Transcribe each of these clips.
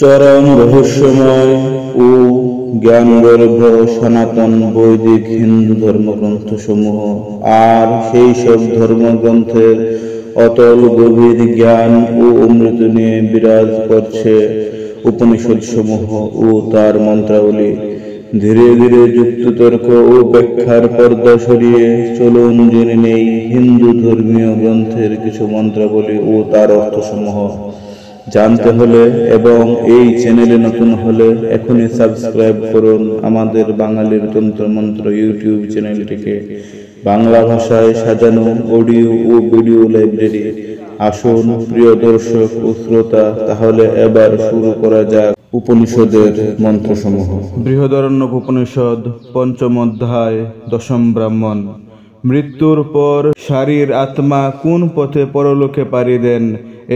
চরম রহস্যময় ও জ্ঞানগর্ভ সনাতন বৈদিক হিন্দু ধর্মগ্রন্থসমূহ আর সেই সব ধর্মগ্রন্থের অতল গভীর জ্ঞান ও অমৃত নিয়ে বিরাজ করছে উপনিষদসমূহ ও তার মন্ত্রাবলী। ধীরে ধীরে যুক্তিতর্ক ও ব্যাখ্যার পর্দা সরিয়ে চলুন জেনে নেই হিন্দু ধর্মীয় গ্রন্থের কিছু মন্ত্রাবলী ও তার অর্থসমূহ। জানতে হলে এবং এই চ্যানেলে নতুন হলে এখনই সাবস্ক্রাইব করুন আমাদের বাঙালির তন্ত্রমন্ত্র ইউটিউব চ্যানেলটিকে। বাংলা ভাষায় সাজানো অডিও ও ভিডিও লাইব্রেরি। আসুন প্রিয় দর্শক ও শ্রোতা, তাহলে এবার শুরু করা যাক উপনিষদের মন্ত্রসমূহ। বৃহদারণ্যক উপনিষদ, পঞ্চম অধ্যায়, দশম ব্রাহ্মণ। মৃত্যুর পর শারীর আত্মা কোন পথে পরলোকে পাড়ি দেন,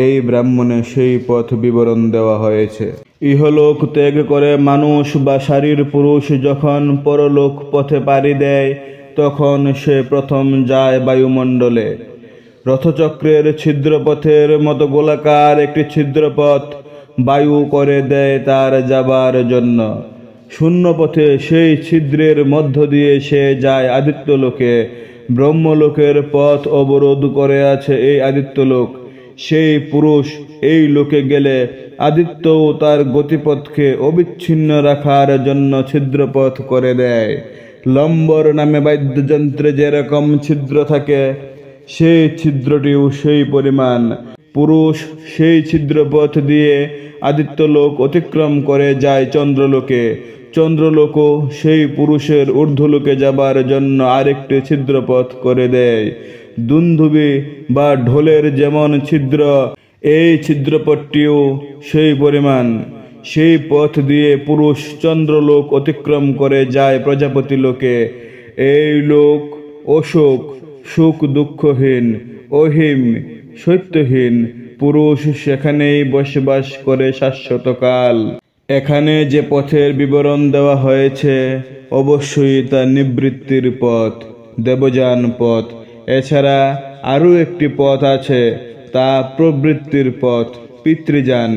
এই ব্রাহ্মণে সেই পথ বিবরণ দেওয়া হয়েছে। ইহলোক ত্যাগ করে মানুষ বা শারীর পুরুষ যখন পরলোক পথে পাড়ি দেয়, তখন সে প্রথম যায় বায়ুমণ্ডলে। রথচক্রের ছিদ্রপথের মতো গোলাকার একটি ছিদ্রপথ বায়ু করে দেয় তার যাবার জন্য। শূন্য পথে সেই ছিদ্রের মধ্য দিয়ে সে যায় আদিত্যলোকে। ব্রহ্মলোকের পথ অবরোধ করে আছে এই আদিত্যলোক। সেই পুরুষ এই লোকে গেলে আদিত্য ও তার গতিপথকে অবিচ্ছিন্ন রাখার জন্য ছিদ্রপথ করে দেয়। লম্বর নামে বাদ্যযন্ত্রে যেরকম ছিদ্র থাকে, সেই ছিদ্রটিও সেই পরিমাণ। পুরুষ সেই ছিদ্রপথ দিয়ে আদিত্যলোক অতিক্রম করে যায় চন্দ্রলোকে। চন্দ্রলোকও সেই পুরুষের ঊর্ধ্বলোকে যাবার জন্য আরেকটি ছিদ্রপথ করে দেয়। দুন্দুভি বা ঢোলের যেমন ছিদ্র, এই ছিদ্রপথটিও সেই পরিমাণ। সেই পথ দিয়ে পুরুষ চন্দ্রলোক অতিক্রম করে যায় প্রজাপতি লোকে। এই লোক অশোক, সুখ দুঃখহীন, অহিম, সত্যহীন। পুরুষ সেখানেই বসবাস করে শাশ্বতকাল। এখানে যে পথের বিবরণ দেওয়া হয়েছে, অবশ্যই তা নিবৃত্তির পথ, দেবযান পথ। এছাড়া আরও একটি পথ আছে, তা প্রবৃত্তির পথ, পিতৃযান।